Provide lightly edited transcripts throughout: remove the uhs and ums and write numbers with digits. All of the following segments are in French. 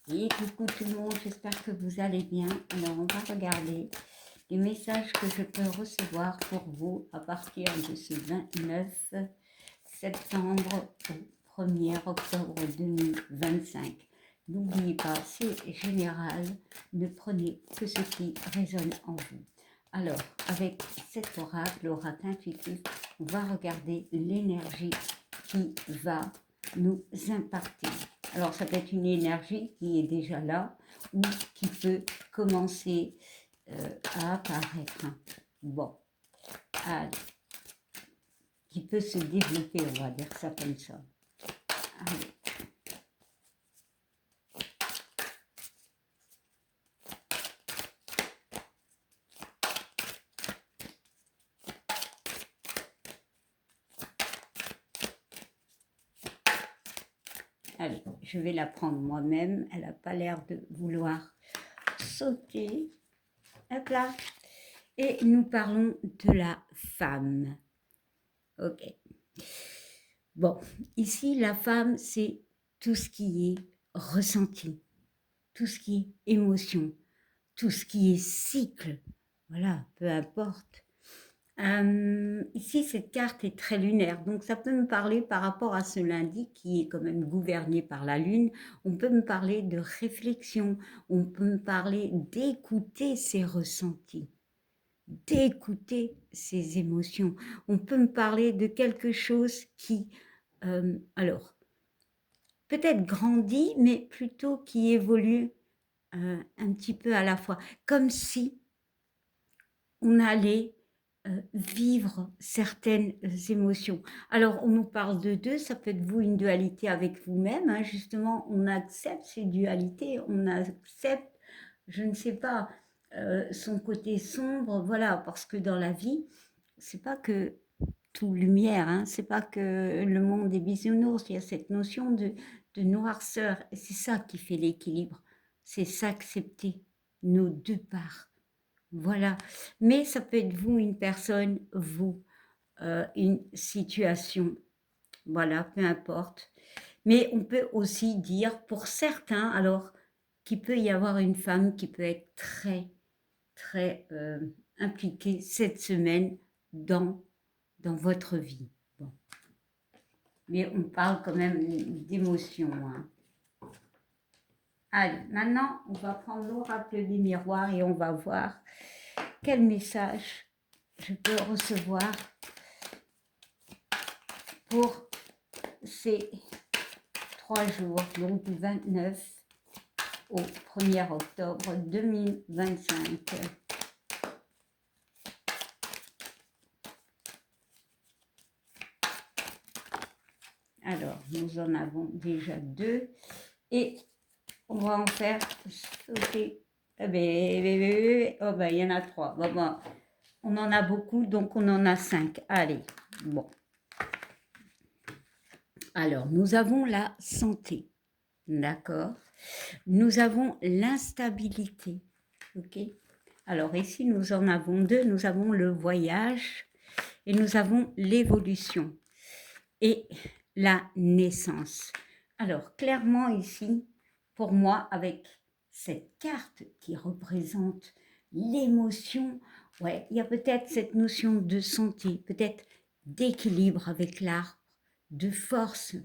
Et coucou tout le monde, j'espère que vous allez bien. Alors on va regarder les messages que je peux recevoir pour vous à partir de ce 29 septembre au 1er octobre 2025. N'oubliez pas, c'est général, ne prenez que ce qui résonne en vous. Alors, avec cet oracle, l'oracle intuitif, on va regarder l'énergie qui va nous impacter. Alors, ça peut être une énergie qui est déjà là ou qui peut commencer à apparaître. Bon, allez, qui peut se développer, on va dire ça comme ça. Allez. Allez, je vais la prendre moi-même. Elle n'a pas l'air de vouloir sauter. Hop là. Et nous parlons de la femme. Ok. Bon, ici, la femme, c'est tout ce qui est ressenti, tout ce qui est émotion, tout ce qui est cycle. Voilà, peu importe. Ici, cette carte est très lunaire, donc ça peut me parler par rapport à ce lundi qui est quand même gouverné par la lune. On peut me parler de réflexion, on peut me parler d'écouter ses ressentis, d'écouter ses émotions. On peut me parler de quelque chose qui, alors, peut-être grandit, mais plutôt qui évolue un petit peu à la fois, comme si on allait vivre certaines émotions. Alors, on nous parle de deux, ça peut être vous, une dualité avec vous-même, hein, justement, on accepte ces dualités, on accepte, je ne sais pas, son côté sombre, voilà, parce que dans la vie, c'est pas que tout lumière, hein, c'est pas que le monde des bisounours, il y a cette notion de noirceur, et c'est ça qui fait l'équilibre, c'est s'accepter nos deux parts. Voilà, mais ça peut être vous, une personne, vous, une situation, voilà, peu importe. Mais on peut aussi dire, pour certains, alors, qu'il peut y avoir une femme qui peut être très, très impliquée cette semaine dans votre vie. Bon. Mais on parle quand même d'émotion. Hein. Allez, maintenant, on va prendre l'oracle des miroirs et on va voir quel message je peux recevoir pour ces 3 jours, donc du 29 au 1er octobre 2025. Alors, nous en avons déjà 2 et on va en faire sauter. Oh ben, il y en a 3. Bon, on en a beaucoup, donc on en a 5. Allez, bon. Alors, nous avons la santé, d'accord. Nous avons l'instabilité, ok. Alors ici, nous en avons 2. Nous avons le voyage et nous avons l'évolution et la naissance. Alors, clairement ici, pour moi, avec cette carte qui représente l'émotion, ouais, il y a peut-être cette notion de santé, peut-être d'équilibre avec l'arbre, de force,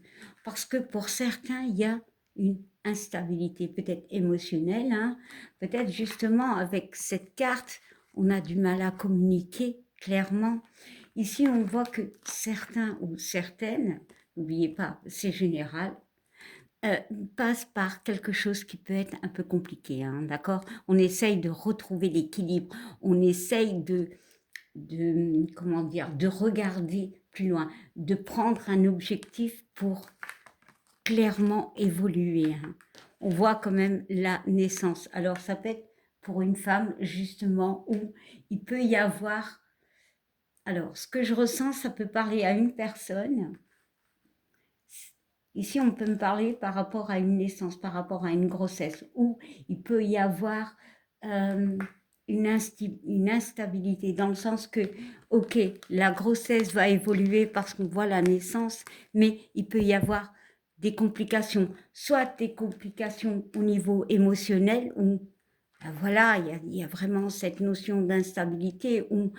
parce que pour certains, il y a une instabilité, peut-être émotionnelle, hein, peut-être justement avec cette carte, on a du mal à communiquer clairement. Ici, on voit que certains ou certaines, n'oubliez pas, c'est général, passe par quelque chose qui peut être un peu compliqué, hein, d'accord. On essaye de retrouver l'équilibre, on essaye comment dire, de regarder plus loin, de prendre un objectif pour clairement évoluer. Hein. On voit quand même la naissance. Alors ça peut être pour une femme justement où il peut y avoir... Alors ce que je ressens, ça peut parler à une personne. Ici, on peut me parler par rapport à une naissance, par rapport à une grossesse, où il peut y avoir une instabilité, dans le sens que, ok, la grossesse va évoluer parce qu'on voit la naissance, mais il peut y avoir des complications, soit des complications au niveau émotionnel, où ben voilà, il y a vraiment cette notion d'instabilité, où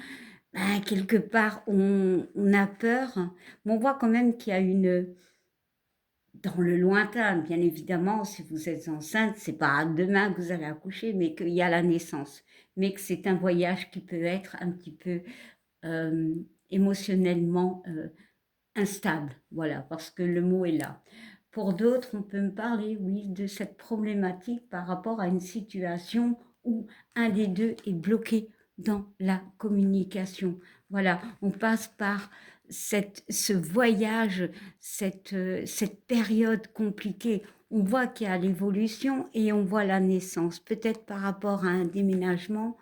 ben, quelque part on a peur, mais on voit quand même qu'il y a une, dans le lointain, bien évidemment, si vous êtes enceinte, c'est pas demain que vous allez accoucher, mais qu'il y a la naissance, mais que c'est un voyage qui peut être un petit peu euh, émotionnellement instable, voilà, parce que le mot est là. Pour d'autres, on peut me parler, oui, de cette problématique par rapport à une situation où un des deux est bloqué dans la communication. Voilà, on passe par ce voyage, cette période compliquée. On voit qu'il y a l'évolution et on voit la naissance, peut-être par rapport à un déménagement,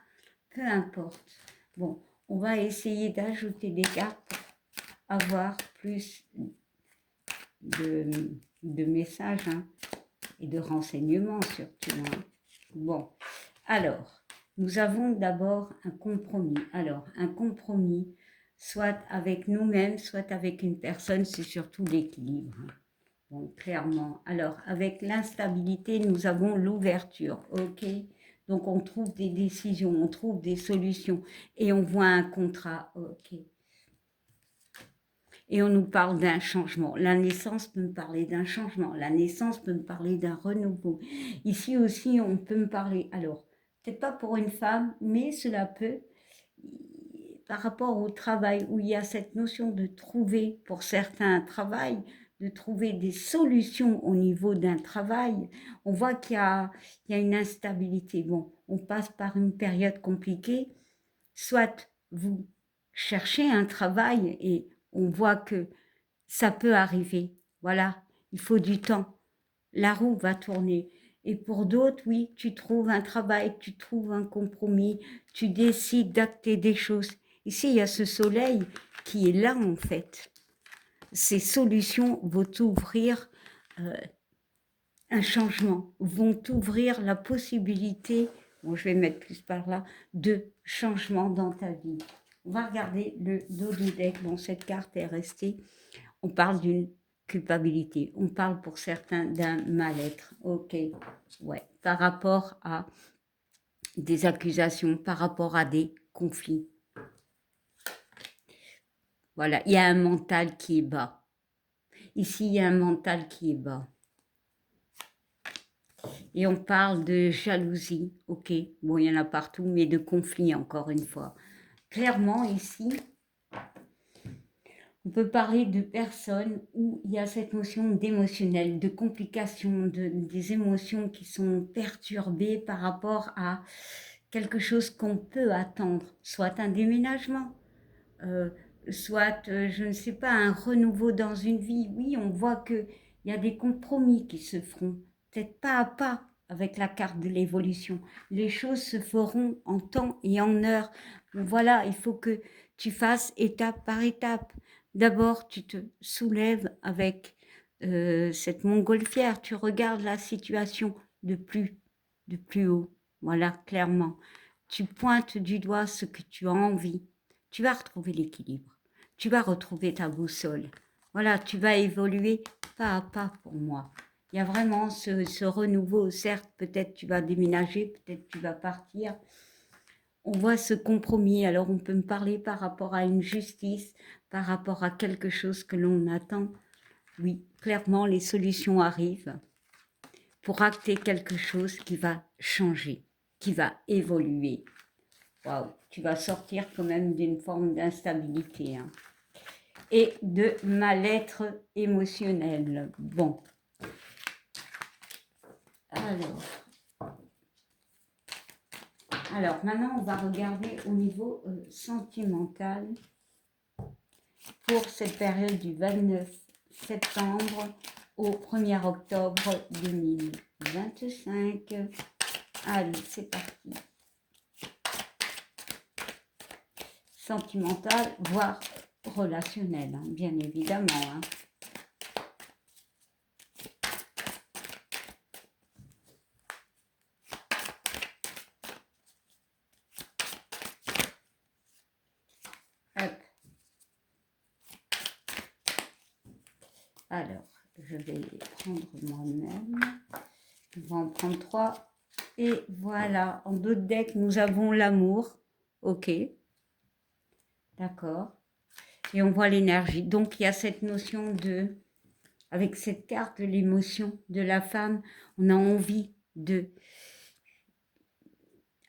peu importe. Bon, on va essayer d'ajouter des cartes pour avoir plus de, de messages hein, et de renseignements surtout. Hein. Bon, alors, nous avons d'abord un compromis. Alors, un compromis, soit avec nous-mêmes, soit avec une personne, c'est surtout l'équilibre. Hein. Bon, clairement. Alors, avec l'instabilité, nous avons l'ouverture, ok? Donc, on trouve des décisions, on trouve des solutions et on voit un contrat, ok? Et on nous parle d'un changement. La naissance peut me parler d'un changement. La naissance peut me parler d'un renouveau. Ici aussi, on peut me parler, alors, peut-être pas pour une femme, mais cela peut, par rapport au travail, où il y a cette notion de trouver, pour certains, un travail, de trouver des solutions au niveau d'un travail. On voit il y a une instabilité. Bon, on passe par une période compliquée. Soit vous cherchez un travail et on voit que ça peut arriver. Voilà, il faut du temps. La roue va tourner. Et pour d'autres, oui, tu trouves un travail, tu trouves un compromis, tu décides d'acter des choses. Ici, il y a ce soleil qui est là, en fait. Ces solutions vont t'ouvrir un changement, vont t'ouvrir la possibilité, bon, je vais mettre plus par là, de changement dans ta vie. On va regarder le dos du deck. Bon, cette carte est restée. On parle d'une culpabilité. On parle pour certains d'un mal-être. Ok, ouais. Par rapport à des accusations, par rapport à des conflits. Voilà, il y a un mental qui est bas. Ici, il y a un mental qui est bas. Et on parle de jalousie, ok. Bon, il y en a partout, mais de conflit, encore une fois. Clairement, ici, on peut parler de personnes où il y a cette notion d'émotionnel, de complications, des émotions qui sont perturbées par rapport à quelque chose qu'on peut attendre, soit un déménagement, euh, soit, je ne sais pas, un renouveau dans une vie. Oui, on voit qu'il y a des compromis qui se feront, peut-être pas à pas avec la carte de l'évolution. Les choses se feront en temps et en heure. Voilà, il faut que tu fasses étape par étape. D'abord, tu te soulèves avec cette montgolfière, tu regardes la situation de plus haut. Voilà, clairement. Tu pointes du doigt ce que tu as envie. Tu vas retrouver l'équilibre. Tu vas retrouver ta boussole. Voilà, tu vas évoluer pas à pas pour moi. Il y a vraiment ce renouveau. Certes, peut-être tu vas déménager, peut-être tu vas partir. On voit ce compromis. Alors, on peut me parler par rapport à une justice, par rapport à quelque chose que l'on attend. Oui, clairement, les solutions arrivent pour acter quelque chose qui va changer, qui va évoluer. Waouh, tu vas sortir quand même d'une forme d'instabilité hein, et de mal-être émotionnel. Bon, alors maintenant on va regarder au niveau sentimental pour cette période du 29 septembre au 1er octobre 2025. Allez, c'est parti. Sentimental, voire relationnel, hein, bien évidemment. Hein. Hop. Alors, je vais les prendre moi-même. On va en prendre 3. Et voilà, en d'autres decks, nous avons l'amour. Ok, d'accord. Et on voit l'énergie. Donc, il y a cette notion de, avec cette carte de l'émotion de la femme, on a envie de...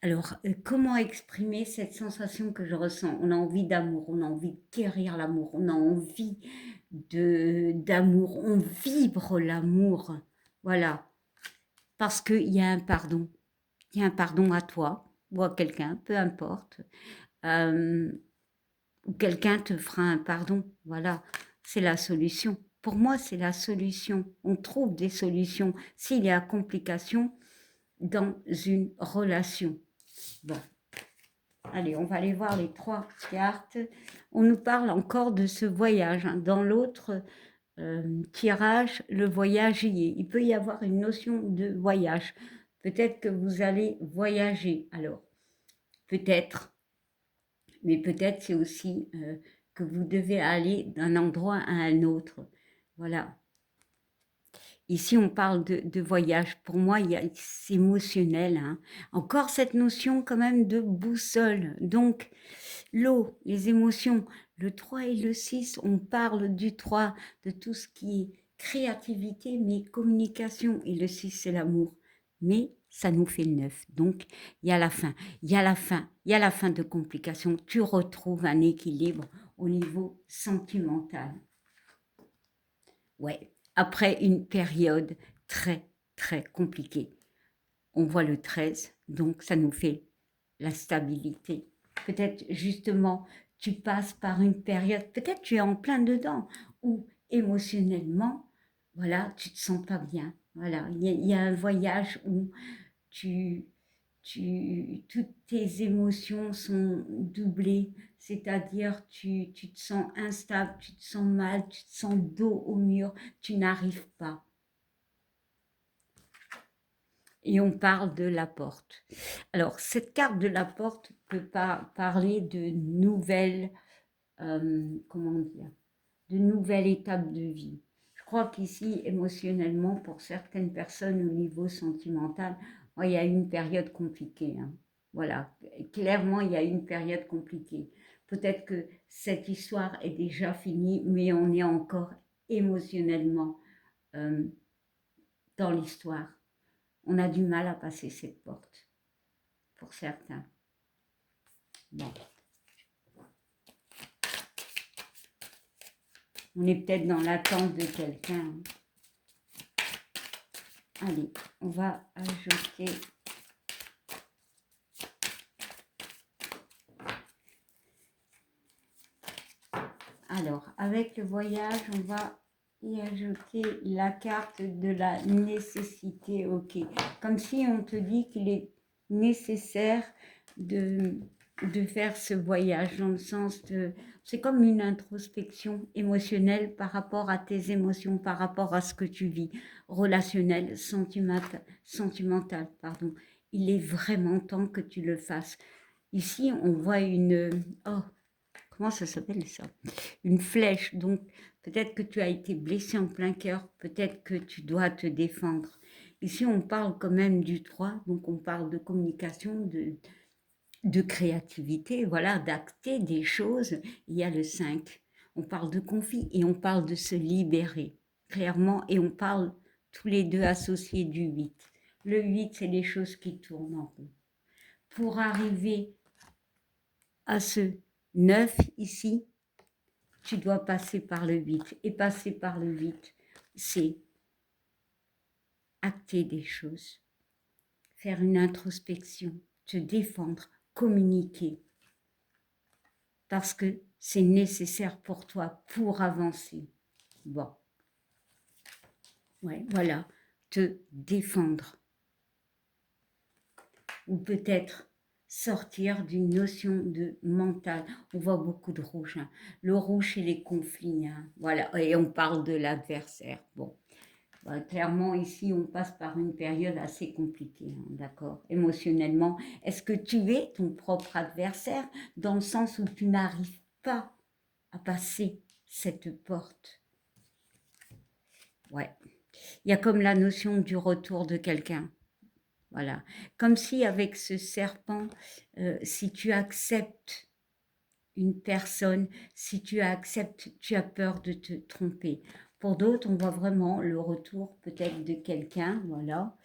Alors, comment exprimer cette sensation que je ressens? On a envie d'amour, on a envie de guérir l'amour, on a envie d'amour, on vibre l'amour. Voilà, parce qu'il y a un pardon. Il y a un pardon à toi ou à quelqu'un, peu importe. Ou quelqu'un te fera un pardon. Voilà, c'est la solution. Pour moi, c'est la solution. On trouve des solutions s'il y a complication dans une relation. Bon, allez, on va aller voir les 3 cartes. On nous parle encore de ce voyage. Dans l'autre tirage, le voyage y est. Il peut y avoir une notion de voyage. Peut-être que vous allez voyager. Alors, peut-être, mais peut-être c'est aussi que vous devez aller d'un endroit à un autre. Voilà. Ici, on parle de voyage. Pour moi, c'est émotionnel. Hein. Encore cette notion quand même de boussole. Donc, l'eau, les émotions. Le 3 et le 6, on parle du 3, de tout ce qui est créativité, mais communication. Et le 6, c'est l'amour. Mais ça nous fait le 9. Donc, il y a la fin. Il y a la fin. Il y a la fin de complications. Tu retrouves un équilibre au niveau sentimental. Ouais, après une période très, très compliquée. On voit le 13, donc ça nous fait la stabilité. Peut-être justement, tu passes par une période, peut-être tu es en plein dedans, où émotionnellement, voilà, tu te sens pas bien. Voilà, il y a un voyage où tu, toutes tes émotions sont doublées, c'est-à-dire tu te sens instable, tu te sens mal, tu te sens dos au mur, tu n'arrives pas. Et on parle de la porte. Alors, cette carte de la porte peut pas parler de nouvelles, comment dire, de nouvelles étapes de vie. Je crois qu'ici, émotionnellement, pour certaines personnes au niveau sentimental, il y a une période compliquée. Hein. Voilà, clairement, il y a une période compliquée. Peut-être que cette histoire est déjà finie, mais on est encore émotionnellement euh, dans l'histoire. On a du mal à passer cette porte, pour certains. Bon. On est peut-être dans l'attente de quelqu'un. Allez, on va ajouter... Alors, avec le voyage, on va y ajouter la carte de la nécessité. Ok, comme si on te dit qu'il est nécessaire de faire ce voyage, dans le sens de... C'est comme une introspection émotionnelle par rapport à tes émotions, par rapport à ce que tu vis, relationnel, sentimental, pardon. Il est vraiment temps que tu le fasses. Ici, on voit une... Oh, comment ça s'appelle ça? Une flèche. Donc, peut-être que tu as été blessé en plein cœur, peut-être que tu dois te défendre. Ici, on parle quand même du 3, donc on parle de communication, de créativité, voilà, d'acter des choses. Il y a le 5. On parle de conflit et on parle de se libérer, clairement, et on parle tous les deux associés du 8. Le 8, c'est les choses qui tournent en rond. Pour arriver à ce 9 ici, tu dois passer par le 8. Et passer par le 8, c'est acter des choses, faire une introspection, te défendre, communiquer. Parce que c'est nécessaire pour toi pour avancer. Bon. Ouais, voilà. Te défendre. Ou peut-être sortir d'une notion de mental. On voit beaucoup de rouge. Hein. Le rouge, c'est les conflits. Hein. Voilà. Et on parle de l'adversaire. Bon. Clairement, ici, on passe par une période assez compliquée, hein, d'accord, émotionnellement. Est-ce que tu es ton propre adversaire dans le sens où tu n'arrives pas à passer cette porte? Ouais. Il y a comme la notion du retour de quelqu'un. Voilà. Comme si avec ce serpent, si tu acceptes une personne, si tu acceptes, tu as peur de te tromper. Pour d'autres, on voit vraiment le retour peut-être de quelqu'un, voilà.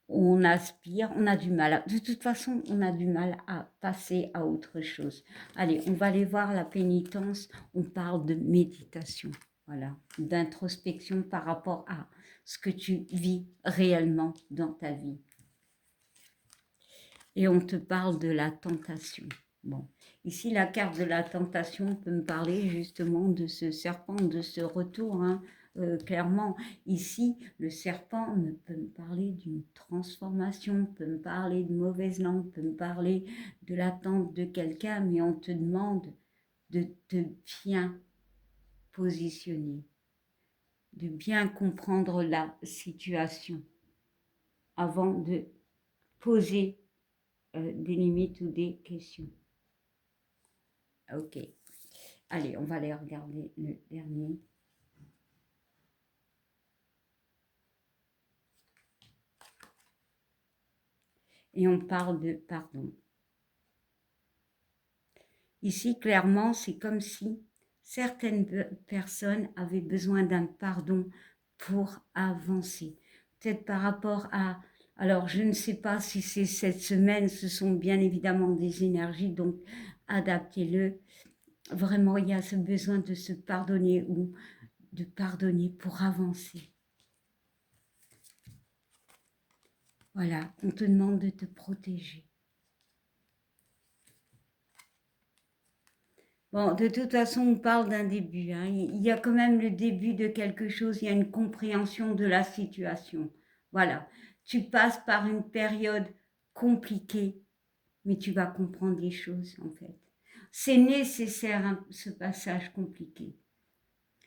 On aspire, on a du mal. De toute façon, on a du mal à passer à autre chose. Allez, on va aller voir la pénitence. On parle de méditation, voilà, d'introspection par rapport à ce que tu vis réellement dans ta vie. Et on te parle de la tentation. Bon, ici, la carte de la tentation peut me parler justement de ce serpent, de ce retour, hein. Clairement, ici, le serpent peut me parler d'une transformation, peut me parler de mauvaise langue, peut me parler de l'attente de quelqu'un, mais on te demande de te bien positionner, de bien comprendre la situation avant de poser des limites ou des questions. Ok. Allez, on va aller regarder le dernier. Et on parle de pardon. Ici, clairement, c'est comme si certaines personnes avaient besoin d'un pardon pour avancer. Peut-être par rapport à... Alors, je ne sais pas si c'est cette semaine, ce sont bien évidemment des énergies, donc adaptez-le. Vraiment, il y a ce besoin de se pardonner ou de pardonner pour avancer. Voilà, on te demande de te protéger. Bon, de toute façon, on parle d'un début, hein. Il y a quand même le début de quelque chose, il y a une compréhension de la situation. Voilà, tu passes par une période compliquée, mais tu vas comprendre les choses en fait. C'est nécessaire hein, ce passage compliqué.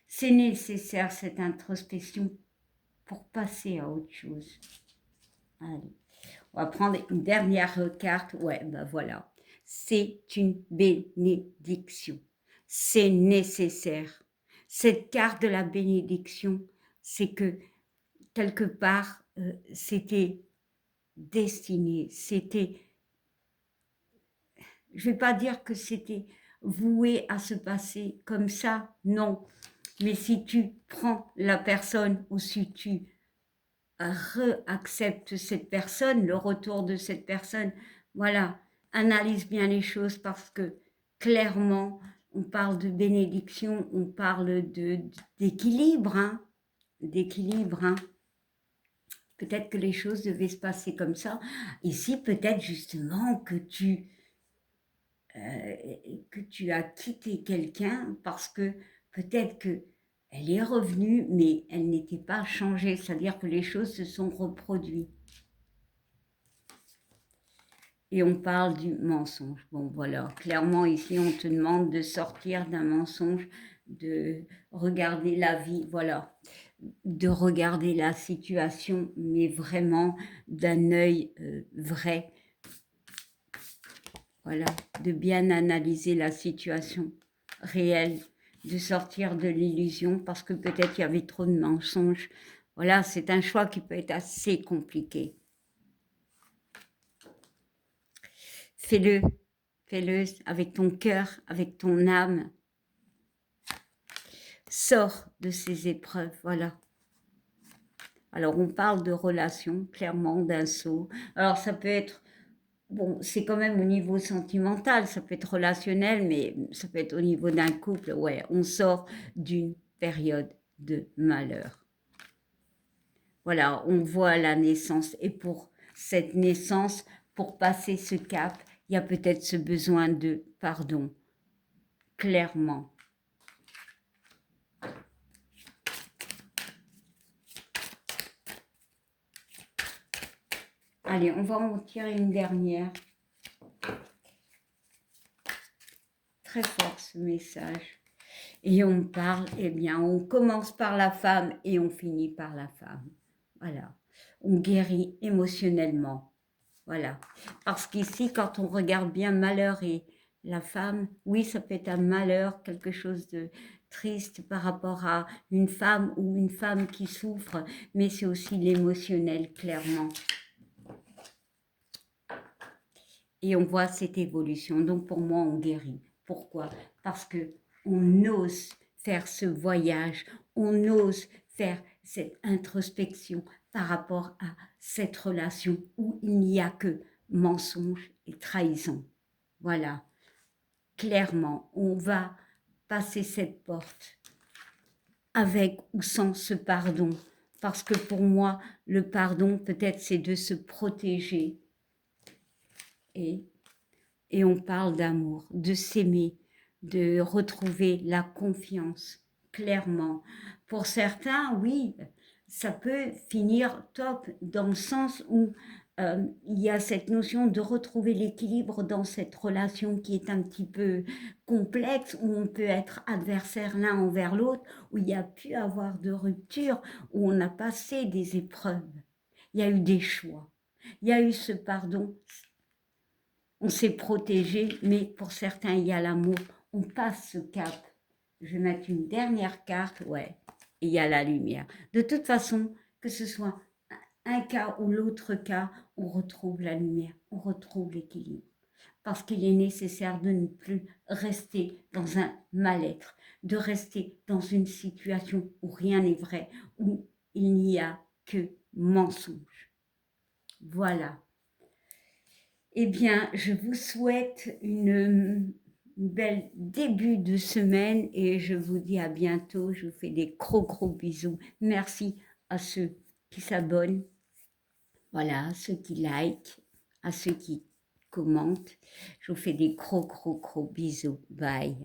C'est nécessaire cette introspection pour passer à autre chose. Allez, on va prendre une dernière carte. Ouais, ben voilà. C'est une bénédiction. C'est nécessaire. Cette carte de la bénédiction, c'est que quelque part, c'était destiné, c'était, je ne vais pas dire que c'était voué à se passer comme ça, non. Mais si tu prends la personne ou si tu réacceptes cette personne, le retour de cette personne, voilà, analyse bien les choses parce que clairement, on parle de bénédiction, on parle d'équilibre, hein, d'équilibre, hein. Peut-être que les choses devaient se passer comme ça. Ici, peut-être justement que tu as quitté quelqu'un parce que peut-être que elle est revenue, mais elle n'était pas changée, c'est-à-dire que les choses se sont reproduites. Et on parle du mensonge. Bon, voilà, clairement ici, on te demande de sortir d'un mensonge, de regarder la vie, voilà, de regarder la situation, mais vraiment d'un œil vrai. Voilà, de bien analyser la situation réelle, de sortir de l'illusion parce que peut-être il y avait trop de mensonges. Voilà, c'est un choix qui peut être assez compliqué. Fais-le, fais-le avec ton cœur, avec ton âme. Sors de ces épreuves, voilà. Alors, on parle de relation, clairement, d'un saut. Alors, ça peut être, bon, c'est quand même au niveau sentimental, ça peut être relationnel, mais ça peut être au niveau d'un couple. Ouais, on sort d'une période de malheur. Voilà, on voit la naissance. Et pour cette naissance, pour passer ce cap, il y a peut-être ce besoin de pardon, clairement. Allez, on va en tirer une dernière. Très fort ce message. Et on parle, eh bien, on commence par la femme et on finit par la femme. Voilà. On guérit émotionnellement. Voilà. Parce qu'ici, quand on regarde bien malheur et la femme, oui, ça peut être un malheur, quelque chose de triste par rapport à une femme ou une femme qui souffre, mais c'est aussi l'émotionnel, clairement. Et on voit cette évolution. Donc pour moi, on guérit. Pourquoi? Parce que on ose faire ce voyage, on ose faire cette introspection par rapport à cette relation où il n'y a que mensonge et trahison. Voilà, clairement, on va passer cette porte avec ou sans ce pardon. Parce que pour moi, le pardon, peut-être, c'est de se protéger. Et on parle d'amour, de s'aimer, de retrouver la confiance, clairement. Pour certains, oui, ça peut finir top, dans le sens où il y a cette notion de retrouver l'équilibre dans cette relation qui est un petit peu complexe, où on peut être adversaire l'un envers l'autre, où il y a pu avoir de rupture, où on a passé des épreuves. Il y a eu des choix. Il y a eu ce pardon. On s'est protégé, mais pour certains, il y a l'amour. On passe ce cap. Je vais mettre une dernière carte, ouais, et il y a la lumière. De toute façon, que ce soit un cas ou l'autre cas, on retrouve la lumière, on retrouve l'équilibre. Parce qu'il est nécessaire de ne plus rester dans un mal-être, de rester dans une situation où rien n'est vrai, où il n'y a que mensonge. Voilà. Eh bien, je vous souhaite une belle début de semaine et je vous dis à bientôt. Je vous fais des gros bisous. Merci à ceux qui s'abonnent, voilà, à ceux qui like, à ceux qui commentent. Je vous fais des gros bisous. Bye.